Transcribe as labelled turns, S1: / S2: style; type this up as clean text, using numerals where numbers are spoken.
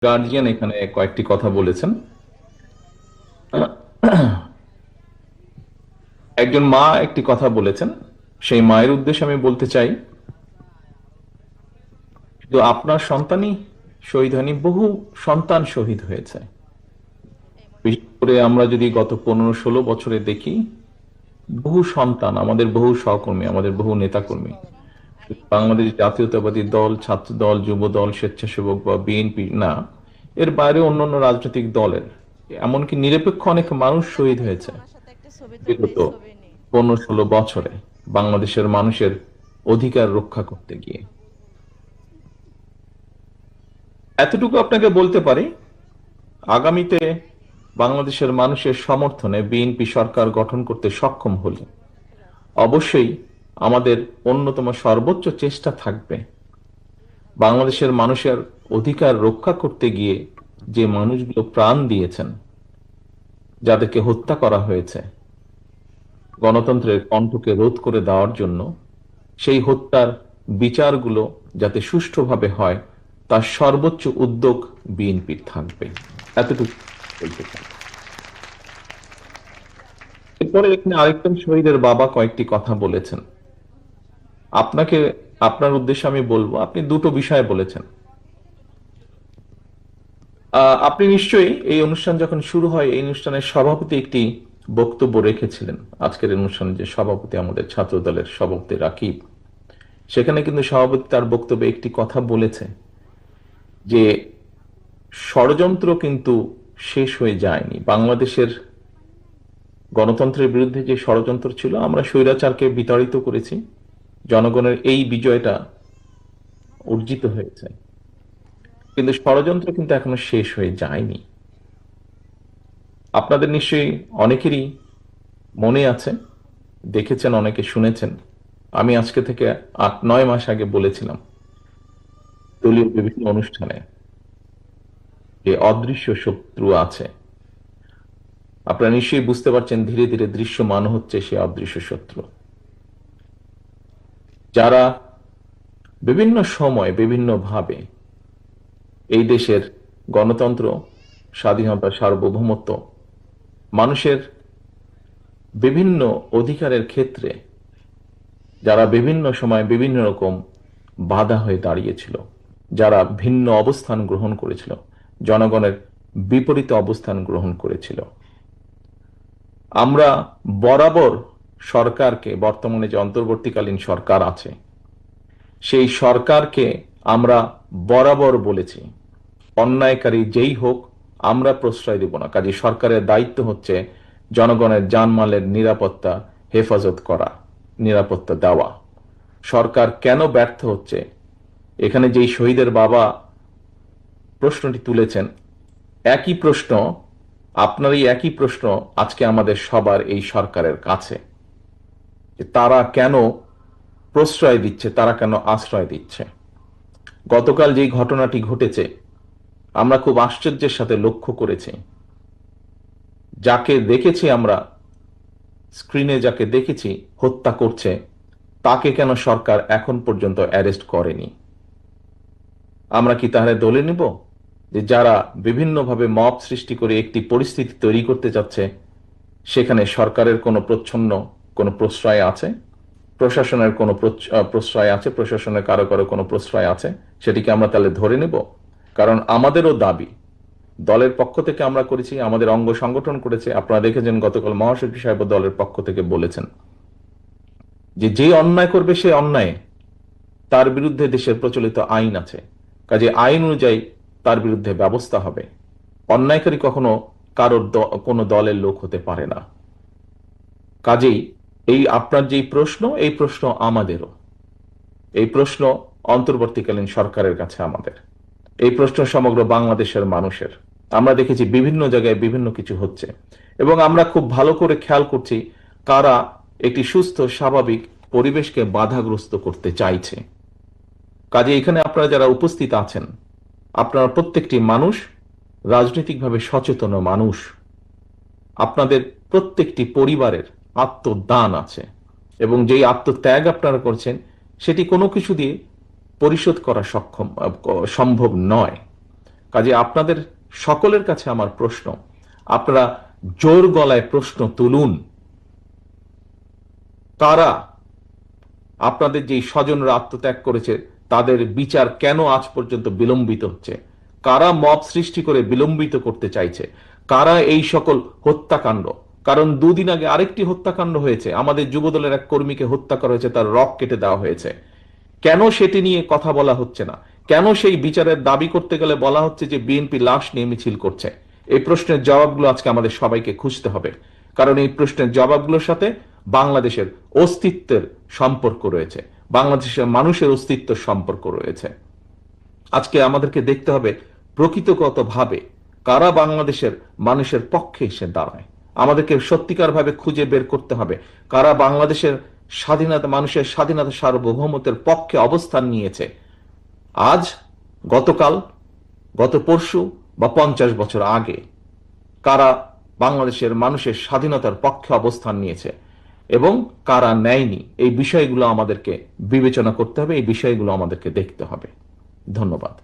S1: Guardian এখানে কয়েকটি কথা বলেছেন। একজন মা একটি কথা বলেছেন, সেই মায়ের উদ্দেশ্যে আমি বলতে চাই, শুধু আপনার সন্তানই শহীদ হয়নি, বহু সন্তান শহীদ হয়েছে। বিশেষ করে আমরা যদি গত 15-16 বছরে দেখি, বহু সন্তান, আমাদের বহু সহকর্মী, আমাদের বহু নেতাকর্মী, বাংলাদেশ জাতীয়তাবাদী দল, ছাত্র দল, যুব দল, স্বেচ্ছাসেবক বা বিএনপি না, এর বাইরে অন্যান্য রাজনৈতিক দলের, এমনকি নিরপেক্ষ অনেক মানুষ শহীদ হয়েছে বিগত 15-16 বছরে বাংলাদেশের মানুষের অধিকার রক্ষা করতে গিয়ে। এতটুকু আপনাকে বলতে পারি, আগামীতে বাংলাদেশের মানুষের সমর্থনে বিএনপি সরকার গঠন করতে সক্ষম হলে অবশ্যই আমাদের অন্যতম সর্বোচ্চ চেষ্টা থাকবে বাংলাদেশের মানুষের অধিকার রক্ষা করতে গিয়ে যে মানুষগুলো প্রাণ দিয়েছেন, যাদেরকে হত্যা করা হয়েছে গণতন্ত্রের কণ্ঠকে রোধ করে দেওয়ার জন্য, সেই হত্যার বিচারগুলো যাতে সুষ্ঠুভাবে হয় তার সর্বোচ্চ উদ্যোগ বিএনপির থাকবে। এতটুকু বলতে চাই। এরপরে এখানে আরেকজন শহীদের বাবা কয়েকটি কথা বলেছেন। আপনাকে, আপনার উদ্দেশ্যে আমি বলবো, আপনি দুটো বিষয় বলেছেন। আপনি নিশ্চয়ই এই অনুষ্ঠান যখন শুরু হয়, এই অনুষ্ঠানের সভাপতি একটি বক্তব্য রেখেছিলেন। আজকের অনুষ্ঠানে যে সভাপতি, আমাদের ছাত্র দলের সভাপতি রাকিব, সেখানে কিন্তু সভাপতি তার বক্তব্যে একটি কথা বলেছে যে ষড়যন্ত্র কিন্তু শেষ হয়ে যায়নি। বাংলাদেশের গণতন্ত্রের বিরুদ্ধে যে ষড়যন্ত্র ছিল, আমরা স্বৈরাচারকে বিতাড়িত করেছি, জনগণের এই বিজয়টা অর্জিত হয়েছে, কিন্তু ষড়যন্ত্র কিন্তু এখনো শেষ হয়ে যায়নি। আপনাদের নিশ্চয়ই অনেকেরই মনে আছে, দেখেছেন, অনেকে শুনেছেন, আমি আজকে থেকে 8-9 মাস আগে বলেছিলাম দলীয় বিভিন্ন অনুষ্ঠানে যে অদৃশ্য শত্রু আছে। আপনারা নিশ্চয়ই বুঝতে পারছেন, ধীরে ধীরে দৃশ্যমান হচ্ছে সে অদৃশ্য শত্রু, যারা বিভিন্ন সময় বিভিন্ন ভাবে এই দেশের গণতন্ত্র, স্বাধীনতা, সার্বভৌমত্ব, মানুষের বিভিন্ন অধিকারের ক্ষেত্রে যারা বিভিন্ন সময় বিভিন্ন রকম বাধা হয়ে দাঁড়িয়েছিল, যারা ভিন্ন অবস্থান গ্রহণ করেছিল, জনগণের বিপরীতে অবস্থান গ্রহণ করেছিল, আমরা বরাবর সরকারকে, বর্তমানে যে অন্তর্বর্তীকালীন সরকার আছে, সেই সরকারকে আমরা বরাবর বলেছি অন্যায়কারী যেই হোক আমরা প্রশ্রয় দেব না। কাজে সরকারের দায়িত্ব হচ্ছে জনগণের জানমালের নিরাপত্তা হেফাজত করা, নিরাপত্তা দেওয়া। সরকার কেন ব্যর্থ হচ্ছে, এখানে যেই শহীদের বাবা প্রশ্নটি তুলেছেন, একই প্রশ্ন, আপনার এই একই প্রশ্ন আজকে আমাদের সবার এই সরকারের কাছে, যে তারা কেন প্রশ্রয় দিচ্ছে, তারা কেন আশ্রয় দিচ্ছে। গতকাল যেই ঘটনাটি ঘটেছে, আমরা খুব আশ্চর্যের সাথে লক্ষ্য করেছি, যাকে দেখেছি আমরা স্ক্রিনে, যাকে দেখেছি হত্যা করছে, তাকে কেন সরকার এখন পর্যন্ত অ্যারেস্ট করেনি? আমরা কি তাহলে দলে নিব যে যারা বিভিন্নভাবে মব সৃষ্টি করে একটি পরিস্থিতি তৈরি করতে যাচ্ছে, সেখানে সরকারের কোনো প্রচ্ছন্ন কোনো প্রশ্রয় আছে, প্রশাসনের কোনো প্রশ্রয় আছে, প্রশাসনের কারো কারো কোনো প্রশ্রয় আছে, সেটিকে আমরা তাহলে ধরে নেব? কারণ আমাদেরও দাবি, দলের পক্ষ থেকে আমরা করেছি, আমাদের অঙ্গ সংগঠন করেছে। আপনারা দেখেছেন গতকাল মহাসচিব সাহেব দলের পক্ষ থেকে বলেছেন যে যে অন্যায় করবে সে অন্যায়, তার বিরুদ্ধে দেশের প্রচলিত আইন আছে, কাজে আইন অনুযায়ী তার বিরুদ্ধে ব্যবস্থা হবে। অন্যায়কারী কখনো কারোর কোনো দলের লোক হতে পারে না। কাজেই এই আপনার যেই প্রশ্ন, এই প্রশ্ন আমাদেরও, এই প্রশ্ন অন্তর্বর্তীকালীন সরকারের কাছে আমাদের, এই প্রশ্ন সমগ্র বাংলাদেশের মানুষের। আমরা দেখেছি বিভিন্ন জায়গায় বিভিন্ন কিছু হচ্ছে, এবং আমরা খুব ভালো করে খেয়াল করছি কারা একটি সুস্থ স্বাভাবিক পরিবেশকে বাধাগ্রস্ত করতে চাইছে। কাজে এখানে আপনারা যারা উপস্থিত আছেন, আপনারা প্রত্যেকটি মানুষ রাজনৈতিকভাবে সচেতন মানুষ, আপনাদের প্রত্যেকটি পরিবারের আত্মদান আছে, এবং যেই আত্মত্যাগ আপনারা করছেন সেটি কোনো কিছু দিয়ে পরিশোধ করা সম্ভব নয়। কাজে আপনাদের সকলের কাছে আমার প্রশ্ন, আপনারা জোর গলায় প্রশ্ন তুলুন, কারা আপনাদের যেই স্বজনরা আত্মত্যাগ করেছে তাদের বিচার কেন আজ পর্যন্ত বিলম্বিত হচ্ছে? কারা মব সৃষ্টি করে বিলম্বিত করতে চাইছে? কারা এই সকল হত্যাকাণ্ড? কারণ দুদিন আগে আরেকটি হত্যাকাণ্ড হয়েছে, আমাদের যুবদলের এক কর্মীকে হত্যা করা হয়েছে, তার রক কেটে দেওয়া হয়েছে। কেন সেটি নিয়ে কথা বলা হচ্ছে না? কেন সেই বিচারের দাবি করতে গেলে বলা হচ্ছে যে বিএনপি লাশ নিয়ে মিছিল করছে? এই প্রশ্নের জবাবগুলো আজকে আমাদের সবাইকে খুঁজতে হবে, কারণ এই প্রশ্নের জবাবগুলোর সাথে বাংলাদেশের অস্তিত্বের সম্পর্ক রয়েছে, বাংলাদেশের মানুষের অস্তিত্বের সম্পর্ক রয়েছে। আজকে আমাদেরকে দেখতে হবে প্রকৃতগতভাবে কারা বাংলাদেশের মানুষের পক্ষে এসে দাঁড়ায়। আমাদেরকে সত্যিকার ভাবে খুঁজে বের করতে হবে কারা বাংলাদেশের স্বাধীনতা, মানুষের স্বাধীনতা সার্বভৌমত্বের পক্ষে অবস্থান নিয়েছে আজ, গতকাল, গত পরশু বা 50 বছর আগে। কারা বাংলাদেশের মানুষের স্বাধীনতার পক্ষে অবস্থান নিয়েছে এবং কারা নেয়নি, এই বিষয়গুলো আমাদেরকে বিবেচনা করতে হবে, এই বিষয়গুলো আমাদেরকে দেখতে হবে। ধন্যবাদ।